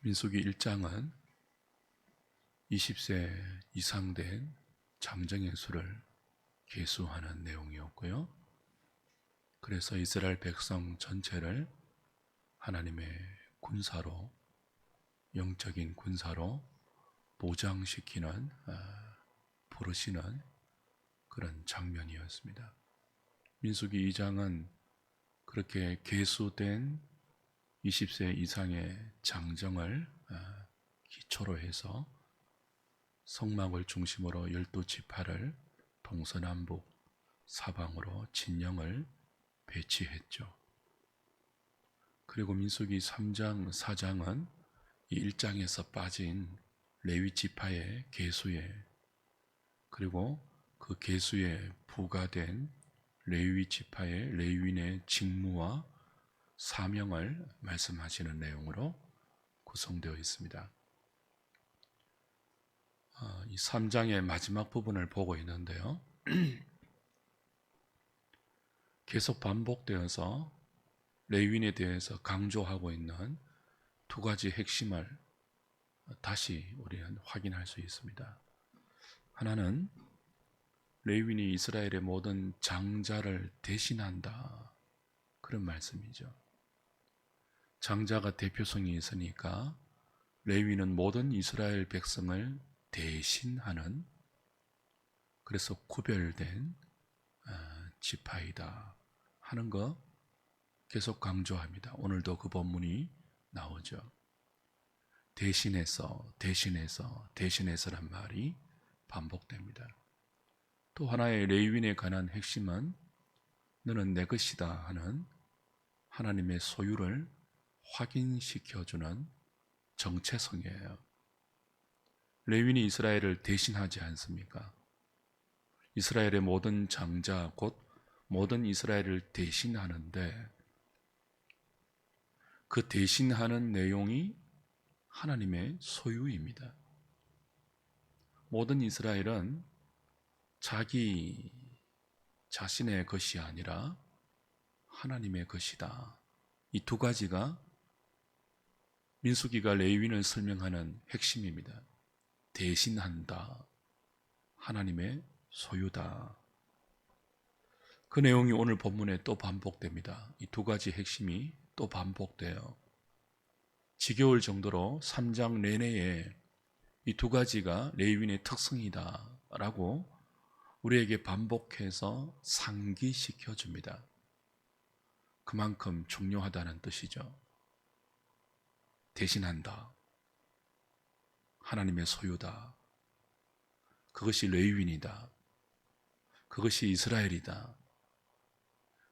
민수기 1장은 20세 이상 된 잠정의 수를 계수하는 내용이었고요. 그래서 이스라엘 백성 전체를 하나님의 군사로, 영적인 군사로 보장시키는, 부르시는 그런 장면이었습니다. 민수기 2장은 그렇게 계수된 20세 이상의 장정을 기초로 해서 성막을 중심으로 12지파를 동서남북 사방으로 진영을 배치했죠. 그리고 민수기 3장, 4장은 이 1장에서 빠진 레위 지파의 계수에, 그리고 그 계수에 부과된 레위 지파의 레위인의 직무와 사명을 말씀하시는 내용으로 구성되어 있습니다. 이 3장의 마지막 부분을 보고 있는데요. 계속 반복되어서 레위인에 대해서 강조하고 있는 두 가지 핵심을 다시 우리는 확인할 수 있습니다. 하나는 레위인이 이스라엘의 모든 장자를 대신한다, 그런 말씀이죠. 장자가 대표성이 있으니까 레위인은 모든 이스라엘 백성을 대신하는, 그래서 구별된 지파이다 하는 거 계속 강조합니다. 오늘도 그 본문이 나오죠. 대신해서란 말이 반복됩니다. 또 하나의 레위인에 관한 핵심은 너는 내 것이다 하는 하나님의 소유를 확인시켜주는 정체성이에요. 레위인이 이스라엘을 대신하지 않습니까? 이스라엘의 모든 장자, 곧 모든 이스라엘을 대신하는데, 그 대신하는 내용이 하나님의 소유입니다. 모든 이스라엘은 자기 자신의 것이 아니라 하나님의 것이다. 이 두 가지가 민수기가 레위인을 설명하는 핵심입니다. 대신한다, 하나님의 소유다. 그 내용이 오늘 본문에 또 반복됩니다. 이 두 가지 핵심이 또 반복돼요. 지겨울 정도로 3장 내내에 이 두 가지가 레위인의 특성이다 라고 우리에게 반복해서 상기시켜 줍니다. 그만큼 중요하다는 뜻이죠. 대신한다, 하나님의 소유다, 그것이 레위인이다, 그것이 이스라엘이다,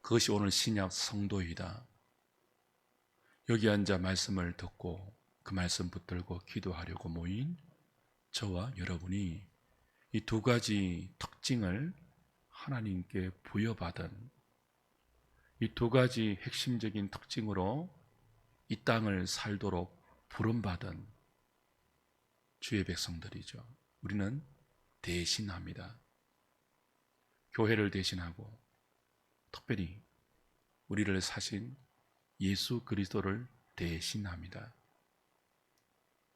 그것이 오늘 신약 성도이다. 여기 앉아 말씀을 듣고 그 말씀 붙들고 기도하려고 모인 저와 여러분이 이 두 가지 특징을 하나님께 부여받은, 이 두 가지 핵심적인 특징으로 이 땅을 살도록 부름받은 주의 백성들이죠. 우리는 대신합니다. 교회를 대신하고 특별히 우리를 사신 예수 그리스도를 대신합니다.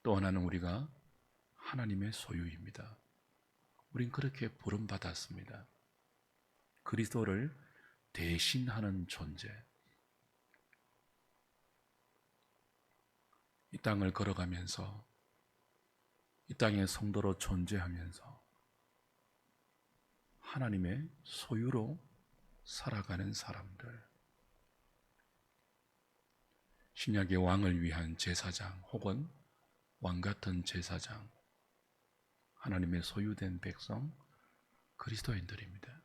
또 하나는 우리가 하나님의 소유입니다. 우린 그렇게 부름받았습니다. 그리스도를 대신하는 존재. 이 땅을 걸어가면서 이 땅의 성도로 존재하면서 하나님의 소유로 살아가는 사람들. 신약의 왕을 위한 제사장 혹은 왕같은 제사장, 하나님의 소유된 백성, 그리스도인들입니다.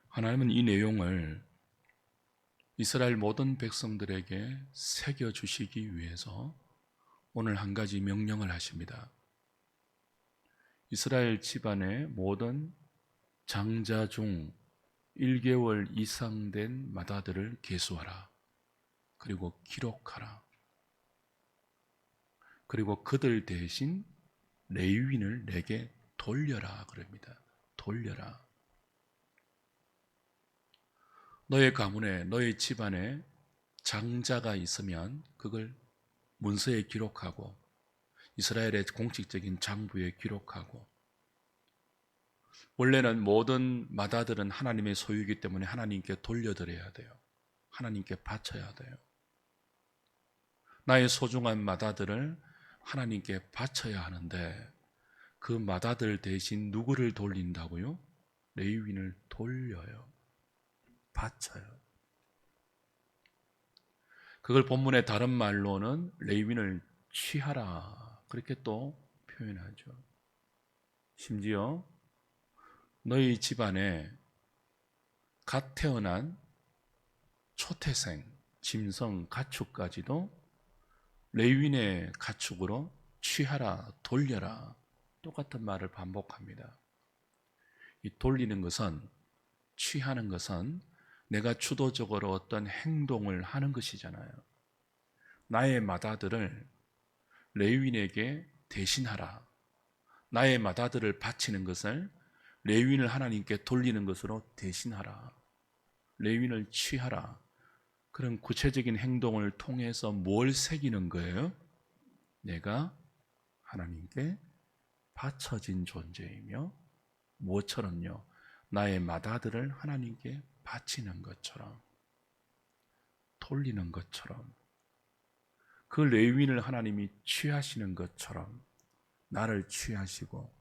하나님은 이 내용을 이스라엘 모든 백성들에게 새겨주시기 위해서 오늘 한 가지 명령을 하십니다. 이스라엘 집안의 모든 장자 중 1개월 이상 된 맏아들을 계수하라. 그리고 기록하라. 그리고 그들 대신 레위인을 내게 돌려라 그럽니다. 돌려라. 너의 가문에, 너의 집안에 장자가 있으면 그걸 문서에 기록하고 이스라엘의 공식적인 장부에 기록하고, 원래는 모든 마다들은 하나님의 소유이기 때문에 하나님께 돌려드려야 돼요. 하나님께 바쳐야 돼요. 나의 소중한 마다들을 하나님께 바쳐야 하는데 그 마다들 대신 누구를 돌린다고요? 레위인을 돌려요. 바쳐요. 그걸 본문의 다른 말로는 레위인을 취하라, 그렇게 또 표현하죠. 심지어 너희 집안에 갓 태어난 초태생, 짐승, 가축까지도 레위인의 가축으로 취하라, 돌려라, 똑같은 말을 반복합니다. 이 돌리는 것은, 취하는 것은 내가 주도적으로 어떤 행동을 하는 것이잖아요. 나의 마다들을 레위인에게 대신하라, 나의 마다들을 바치는 것을 레위인을 하나님께 돌리는 것으로 대신하라, 레위인을 취하라, 그런 구체적인 행동을 통해서 뭘 새기는 거예요? 내가 하나님께 바쳐진 존재이며, 무엇처럼요? 나의 마다들을 하나님께 바치는 것처럼, 돌리는 것처럼, 그 레위인을 하나님이 취하시는 것처럼 나를 취하시고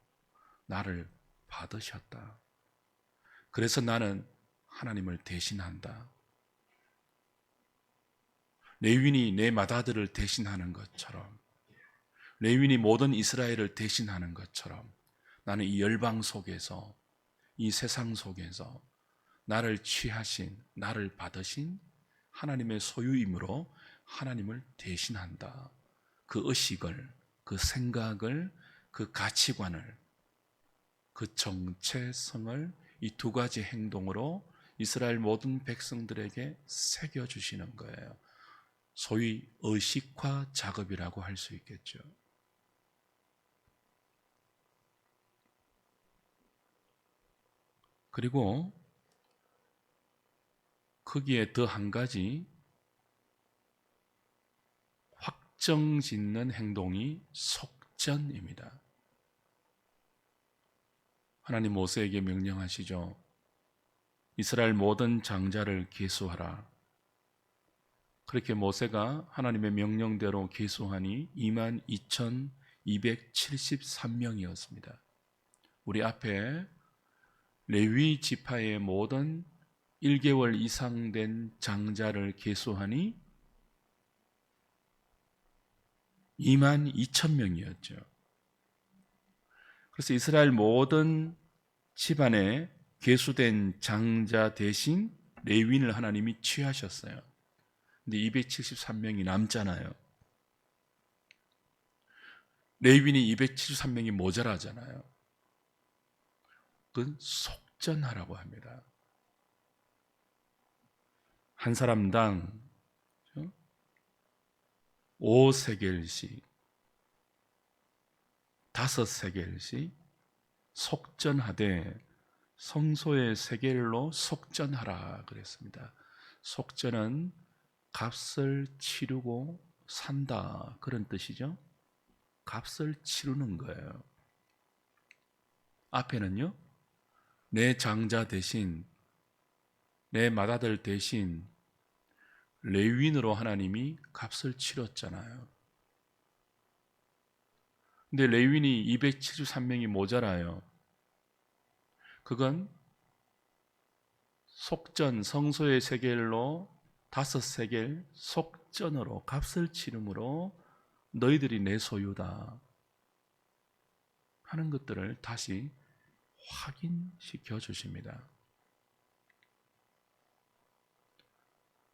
나를 받으셨다. 그래서 나는 하나님을 대신한다. 레위인이 내 마다들을 대신하는 것처럼, 레위인이 모든 이스라엘을 대신하는 것처럼, 나는 이 열방 속에서, 이 세상 속에서 나를 취하신, 나를 받으신 하나님의 소유이므로 하나님을 대신한다. 그 의식을, 그 생각을, 그 가치관을, 그 정체성을 이 두 가지 행동으로 이스라엘 모든 백성들에게 새겨주시는 거예요. 소위 의식화 작업이라고 할 수 있겠죠. 그리고 거기에 더 한 가지 확정짓는 행동이 속전입니다. 하나님 모세에게 명령하시죠. 이스라엘 모든 장자를 계수하라. 그렇게 모세가 하나님의 명령대로 계수하니 22,273명이었습니다. 우리 앞에 레위 지파의 모든 1개월 이상 된 장자를 계수하니 22,000명이었죠. 그래서 이스라엘 모든 집안에 계수된 장자 대신 레위인을 하나님이 취하셨어요. 근데 273명이 남잖아요. 레위인이 273명이 모자라잖아요. 그건 속전하라고 합니다. 한 사람당 5세겔씩, 5세겔씩 속전하되 성소의 세겔로 속전하라 그랬습니다. 속전은 값을 치르고 산다, 그런 뜻이죠. 값을 치르는 거예요. 앞에는요, 내 장자 대신, 내 맏아들 대신 레위인으로 하나님이 값을 치렀잖아요. 근데 레위인이 273명이 모자라요. 그건 속전, 성소의 세겔로 5세겔 속전으로 값을 치름으로 너희들이 내 소유다 하는 것들을 다시 확인시켜 주십니다.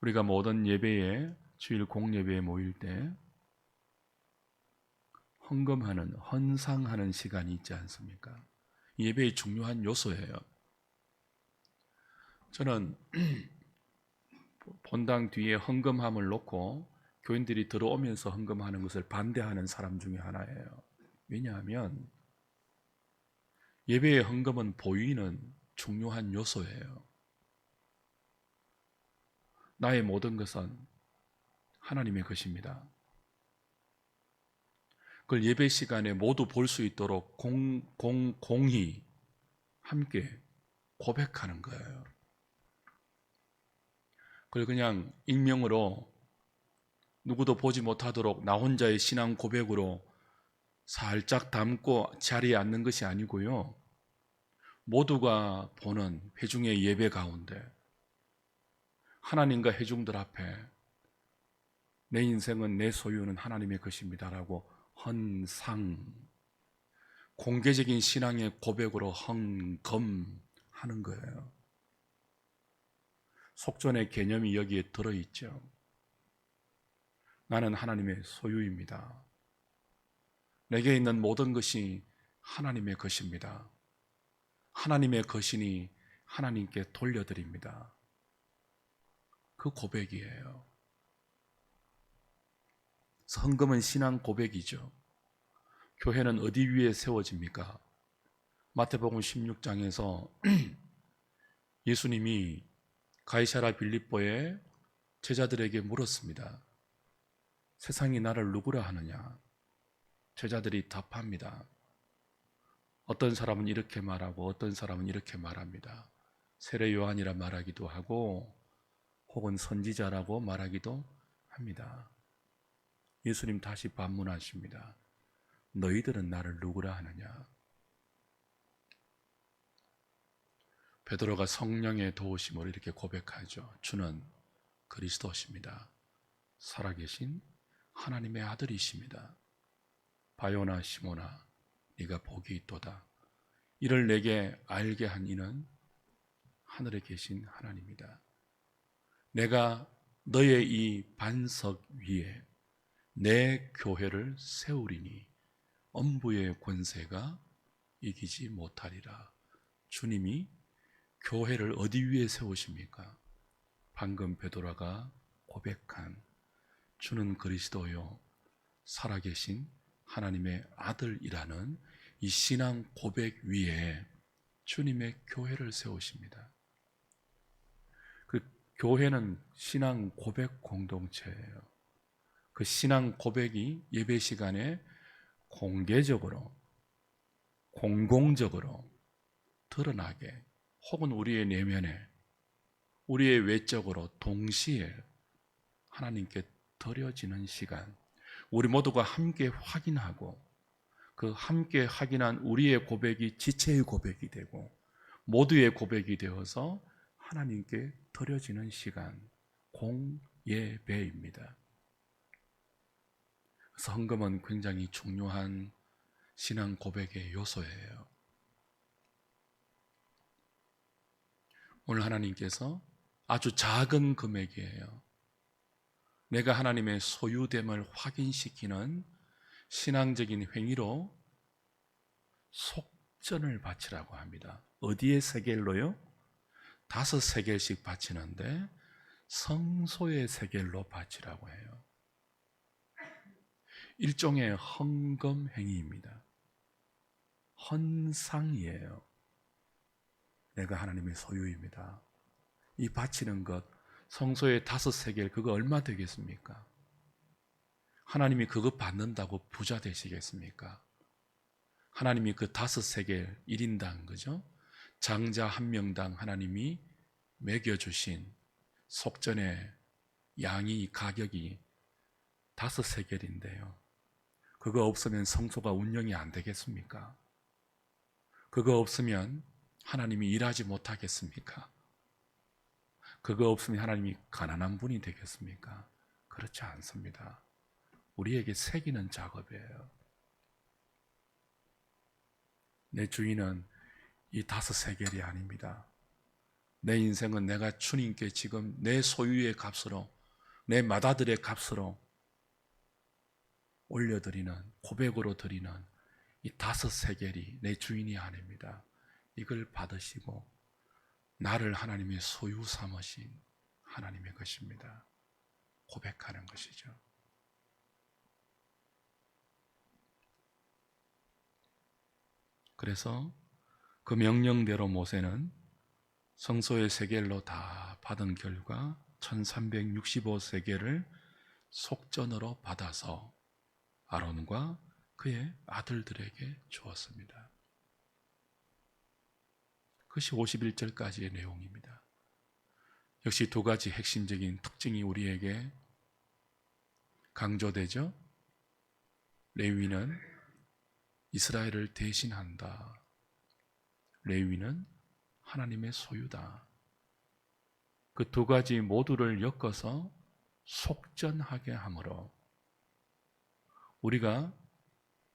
우리가 모든 예배에, 주일 공예배에 모일 때 헌금하는, 헌상하는 시간이 있지 않습니까? 예배의 중요한 요소예요. 저는 본당 뒤에 헌금함을 놓고 교인들이 들어오면서 헌금하는 것을 반대하는 사람 중에 하나예요. 왜냐하면 예배의 헌금은 보이는 중요한 요소예요. 나의 모든 것은 하나님의 것입니다. 그걸 예배 시간에 모두 볼 수 있도록 공히 함께 고백하는 거예요. 그걸 그냥 익명으로 누구도 보지 못하도록 나 혼자의 신앙 고백으로 살짝 담고 자리에 앉는 것이 아니고요. 모두가 보는 회중의 예배 가운데 하나님과 회중들 앞에 내 인생은 내 소유는 하나님의 것입니다라고 헌상, 공개적인 신앙의 고백으로 헌금하는 거예요. 속전의 개념이 여기에 들어있죠. 나는 하나님의 소유입니다. 내게 있는 모든 것이 하나님의 것입니다. 하나님의 것이니 하나님께 돌려드립니다. 그 고백이에요. 헌금은 신앙 고백이죠. 교회는 어디 위에 세워집니까? 마태복음 16장에서 예수님이 가이사라 빌립보의 제자들에게 물었습니다. 세상이 나를 누구라 하느냐? 제자들이 답합니다. 어떤 사람은 이렇게 말하고 어떤 사람은 이렇게 말합니다. 세례 요한이라 말하기도 하고 혹은 선지자라고 말하기도 합니다. 예수님 다시 반문하십니다. 너희들은 나를 누구라 하느냐? 베드로가 성령의 도우심으로 이렇게 고백하죠. 주는 그리스도십니다. 살아계신 하나님의 아들이십니다. 바요나 시모나 네가 복이 있도다. 이를 내게 알게 한 이는 하늘에 계신 하나님이다. 내가 너의 이 반석 위에 내 교회를 세우리니 엄부의 권세가 이기지 못하리라. 주님이 교회를 어디 위에 세우십니까? 방금 베드로가 고백한 주는 그리스도요 살아계신 하나님의 아들이라는 이 신앙 고백 위에 주님의 교회를 세우십니다. 그 교회는 신앙 고백 공동체예요. 그 신앙 고백이 예배 시간에 공개적으로, 공공적으로 드러나게, 혹은 우리의 내면에, 우리의 외적으로 동시에 하나님께 드려지는 시간, 우리 모두가 함께 확인하고 그 함께 확인한 우리의 고백이 지체의 고백이 되고 모두의 고백이 되어서 하나님께 드려지는 시간, 공예배입니다. 그래서 헌금은 굉장히 중요한 신앙 고백의 요소예요. 오늘 하나님께서 아주 작은 금액이에요. 내가 하나님의 소유됨을 확인시키는 신앙적인 행위로 속전을 바치라고 합니다. 어디에 세겔로요? 5세겔씩 바치는데 성소의 세겔로 바치라고 해요. 일종의 헌금 행위입니다. 헌상이에요. 내가 하나님의 소유입니다. 이 바치는 것, 성소의 5세겔, 그거 얼마 되겠습니까? 하나님이 그거 받는다고 부자 되시겠습니까? 하나님이 그 5세겔 1인당, 그죠? 장자 한 명당 하나님이 매겨주신 속전의 양이, 가격이 5세겔인데요. 그거 없으면 성소가 운영이 안 되겠습니까? 그거 없으면 하나님이 일하지 못하겠습니까? 그거 없으면 하나님이 가난한 분이 되겠습니까? 그렇지 않습니다. 우리에게 새기는 작업이에요. 내 주인은 이 5세겔이 아닙니다. 내 인생은 내가 주님께 지금 내 소유의 값으로, 내 맏아들의 값으로 올려드리는, 고백으로 드리는 이 5세겔이 내 주인이 아닙니다. 이걸 받으시고 나를 하나님의 소유 삼으신 하나님의 것입니다. 고백하는 것이죠. 그래서 그 명령대로 모세는 성소의 세겔로 다 받은 결과 1365세겔을 속전으로 받아서 아론과 그의 아들들에게 주었습니다. 그것이 51절까지의 내용입니다. 역시 두 가지 핵심적인 특징이 우리에게 강조되죠. 레위는 이스라엘을 대신한다. 레위는 하나님의 소유다. 그 두 가지 모두를 엮어서 속전하게 함으로 우리가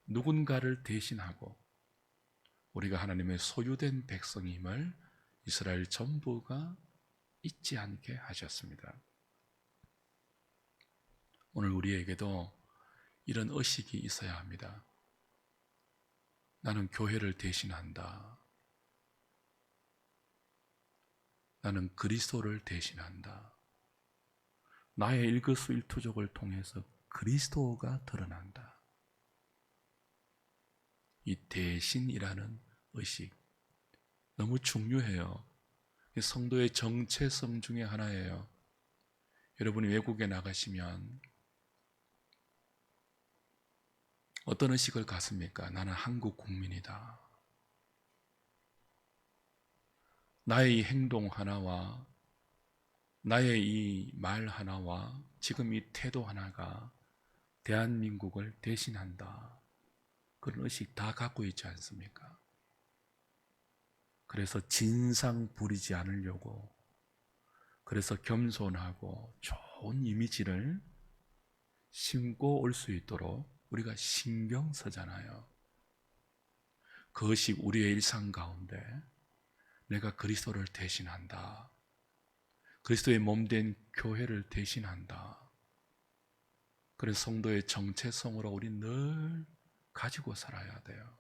누군가를 대신하고 우리가 하나님의 소유된 백성임을 이스라엘 전부가 잊지 않게 하셨습니다. 오늘 우리에게도 이런 의식이 있어야 합니다. 나는 교회를 대신한다. 나는 그리스도를 대신한다. 나의 일거수일투족을 통해서 그리스도가 드러난다. 이 대신이라는 의식 너무 중요해요. 성도의 정체성 중에 하나예요. 여러분이 외국에 나가시면 어떤 의식을 갖습니까? 나는 한국 국민이다. 나의 이 행동 하나와 나의 이 말 하나와 지금 이 태도 하나가 대한민국을 대신한다. 그런 의식 다 갖고 있지 않습니까? 그래서 진상 부리지 않으려고, 그래서 겸손하고 좋은 이미지를 심고 올 수 있도록 우리가 신경 쓰잖아요. 그 의식 우리의 일상 가운데 내가 그리스도를 대신한다. 그리스도의 몸된 교회를 대신한다. 그래서 성도의 정체성으로 우리 늘 가지고 살아야 돼요.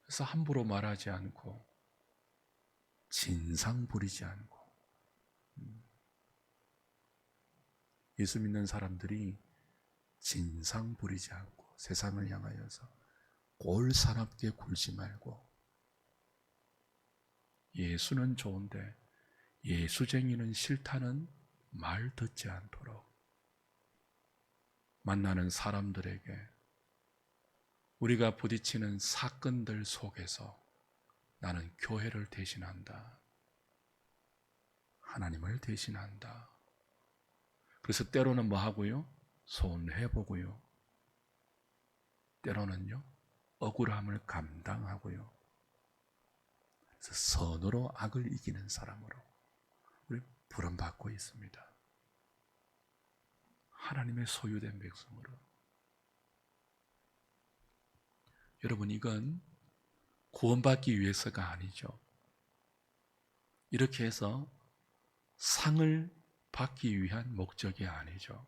그래서 함부로 말하지 않고 진상 부리지 않고 예수 믿는 사람들이 진상 부리지 않고 세상을 향하여서 골사납게 굴지 말고 예수는 좋은데 예수쟁이는 싫다는 말 듣지 않도록 만나는 사람들에게 우리가 부딪히는 사건들 속에서 나는 교회를 대신한다. 하나님을 대신한다. 그래서 때로는 뭐 하고요? 손해보고요. 때로는요, 억울함을 감당하고요. 그래서 선으로 악을 이기는 사람으로 우리 부름받고 있습니다. 하나님의 소유된 백성으로. 여러분, 이건 구원받기 위해서가 아니죠. 이렇게 해서 상을 받기 위한 목적이 아니죠.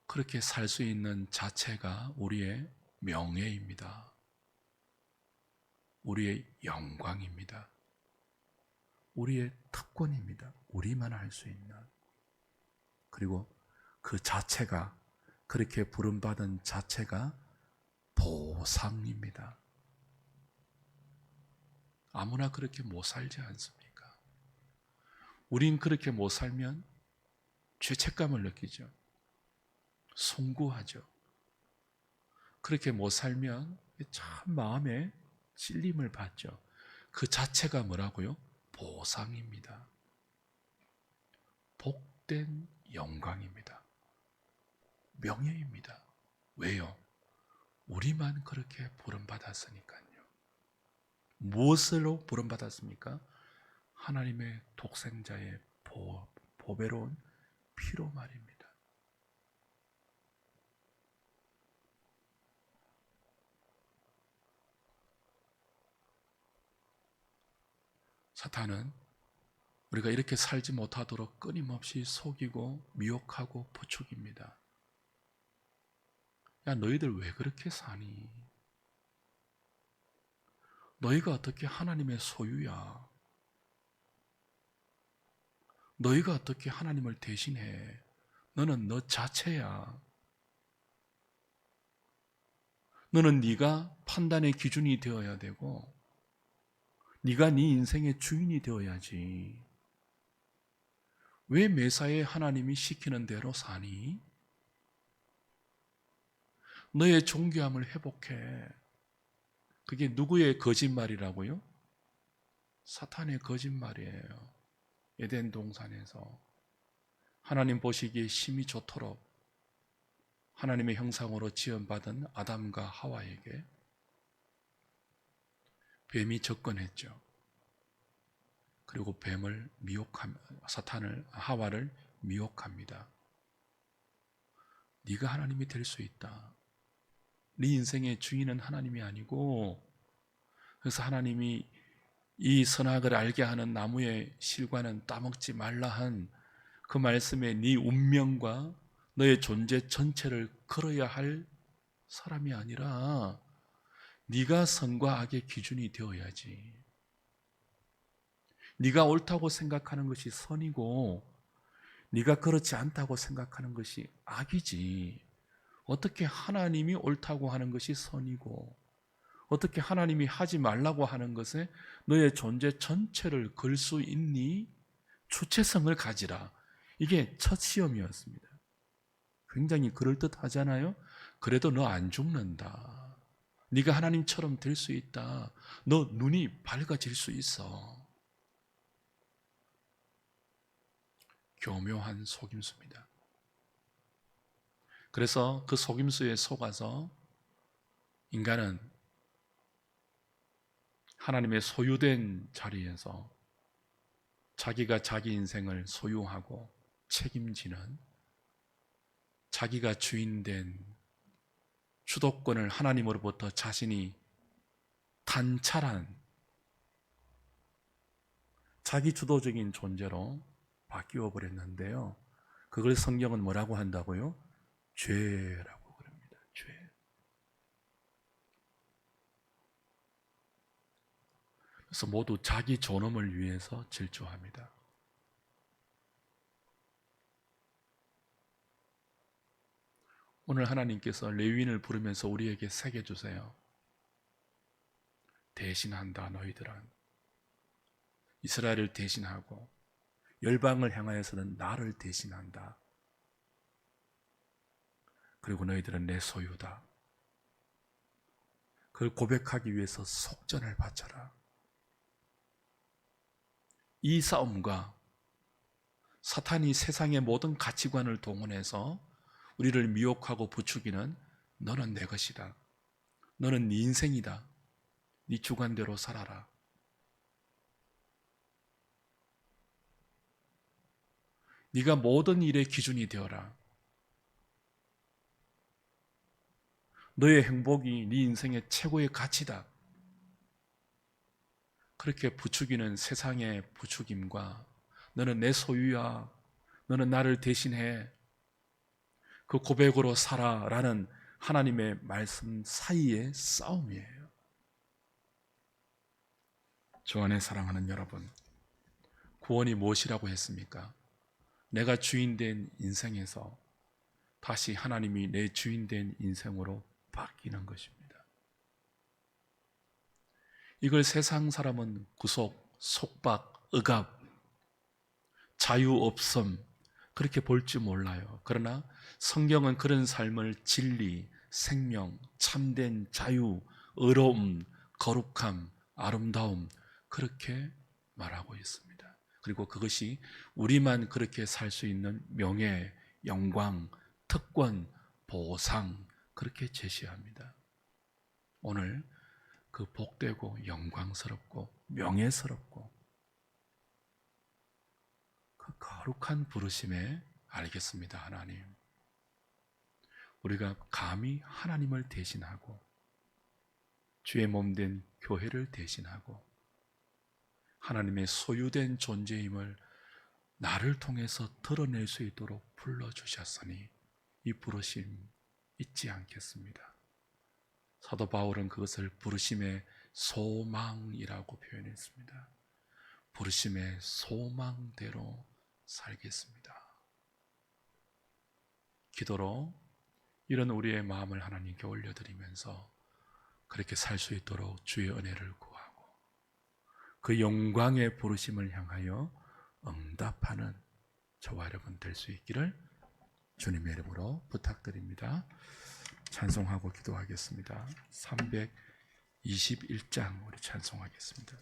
그렇게 살 수 있는 자체가 우리의 명예입니다. 우리의 영광입니다. 우리의 특권입니다. 우리만 할 수 있는. 그리고 그 자체가, 그렇게 부름받은 자체가 보상입니다. 아무나 그렇게 못 살지 않습니까? 우린 그렇게 못 살면 죄책감을 느끼죠. 송구하죠. 그렇게 못 살면 참 마음에 찔림을 받죠. 그 자체가 뭐라고요? 보상입니다. 복된 영광입니다. 명예입니다. 왜요? 우리만 그렇게 부름받았으니까요. 무엇으로 부름받았습니까? 하나님의 독생자의 보배로운 피로 말입니다. 사탄은 우리가 이렇게 살지 못하도록 끊임없이 속이고 미혹하고 부추깁니다. 야, 너희들 왜 그렇게 사니? 너희가 어떻게 하나님의 소유야? 너희가 어떻게 하나님을 대신해? 너는 너 자체야. 너는 네가 판단의 기준이 되어야 되고 네가 네 인생의 주인이 되어야지. 왜 매사에 하나님이 시키는 대로 사니? 너의 존귀함을 회복해. 그게 누구의 거짓말이라고요? 사탄의 거짓말이에요. 에덴 동산에서 하나님 보시기에 심히 좋도록 하나님의 형상으로 지음받은 아담과 하와에게 뱀이 접근했죠. 그리고 사탄을, 하와를 미혹합니다. 네가 하나님이 될 수 있다. 네 인생의 주인은 하나님이 아니고, 그래서 하나님이 이 선악을 알게 하는 나무의 실과는 따먹지 말라 한 그 말씀에 네 운명과 너의 존재 전체를 걸어야 할 사람이 아니라 네가 선과 악의 기준이 되어야지. 네가 옳다고 생각하는 것이 선이고 네가 그렇지 않다고 생각하는 것이 악이지. 어떻게 하나님이 옳다고 하는 것이 선이고 어떻게 하나님이 하지 말라고 하는 것에 너의 존재 전체를 걸 수 있니? 주체성을 가지라. 이게 첫 시험이었습니다. 굉장히 그럴듯하잖아요. 그래도 너 안 죽는다. 네가 하나님처럼 될 수 있다. 너 눈이 밝아질 수 있어. 교묘한 속임수입니다. 그래서 그 속임수에 속아서 인간은 하나님의 소유된 자리에서 자기가 자기 인생을 소유하고 책임지는, 자기가 주인된 주도권을 하나님으로부터 자신이 단찰한 자기 주도적인 존재로 바뀌어 버렸는데요. 그걸 성경은 뭐라고 한다고요? 죄라고 그럽니다. 죄. 그래서 모두 자기 존엄을 위해서 질주합니다. 오늘 하나님께서 레위인을 부르면서 우리에게 새겨주세요. 대신한다. 너희들은 이스라엘을 대신하고 열방을 향하여서는 나를 대신한다. 그리고 너희들은 내 소유다. 그걸 고백하기 위해서 속전을 바쳐라. 이 싸움과 사탄이 세상의 모든 가치관을 동원해서 우리를 미혹하고 부추기는 너는 내 것이다. 너는 네 인생이다. 네 주관대로 살아라. 네가 모든 일의 기준이 되어라. 너의 행복이 네 인생의 최고의 가치다. 그렇게 부추기는 세상의 부추김과 너는 내 소유야, 너는 나를 대신해, 그 고백으로 살아라는 하나님의 말씀 사이의 싸움이에요. 주 안에 사랑하는 여러분, 구원이 무엇이라고 했습니까? 내가 주인된 인생에서 다시 하나님이 내 주인된 인생으로 바뀌는 것입니다. 이걸 세상 사람은 구속, 속박, 억압, 자유 없음 그렇게 볼 줄 몰라요. 그러나 성경은 그런 삶을 진리, 생명, 참된 자유, 의로움, 거룩함, 아름다움 그렇게 말하고 있습니다. 그리고 그것이 우리만 그렇게 살 수 있는 명예, 영광, 특권, 보상 그렇게 제시합니다. 오늘 그 복되고 영광스럽고 명예스럽고 그 거룩한 부르심에 알겠습니다. 하나님, 우리가 감히 하나님을 대신하고 주의 몸된 교회를 대신하고 하나님의 소유된 존재임을 나를 통해서 드러낼 수 있도록 불러주셨으니 이 부르심 잊지 않겠습니다. 사도 바울은 그것을 부르심의 소망이라고 표현했습니다. 부르심의 소망대로 살겠습니다. 기도로 이런 우리의 마음을 하나님께 올려드리면서 그렇게 살 수 있도록 주의 은혜를 구하고 그 영광의 부르심을 향하여 응답하는 저와 여러분 될 수 있기를 주님의 이름으로 부탁드립니다. 찬송하고 기도하겠습니다. 321장 우리 찬송하겠습니다.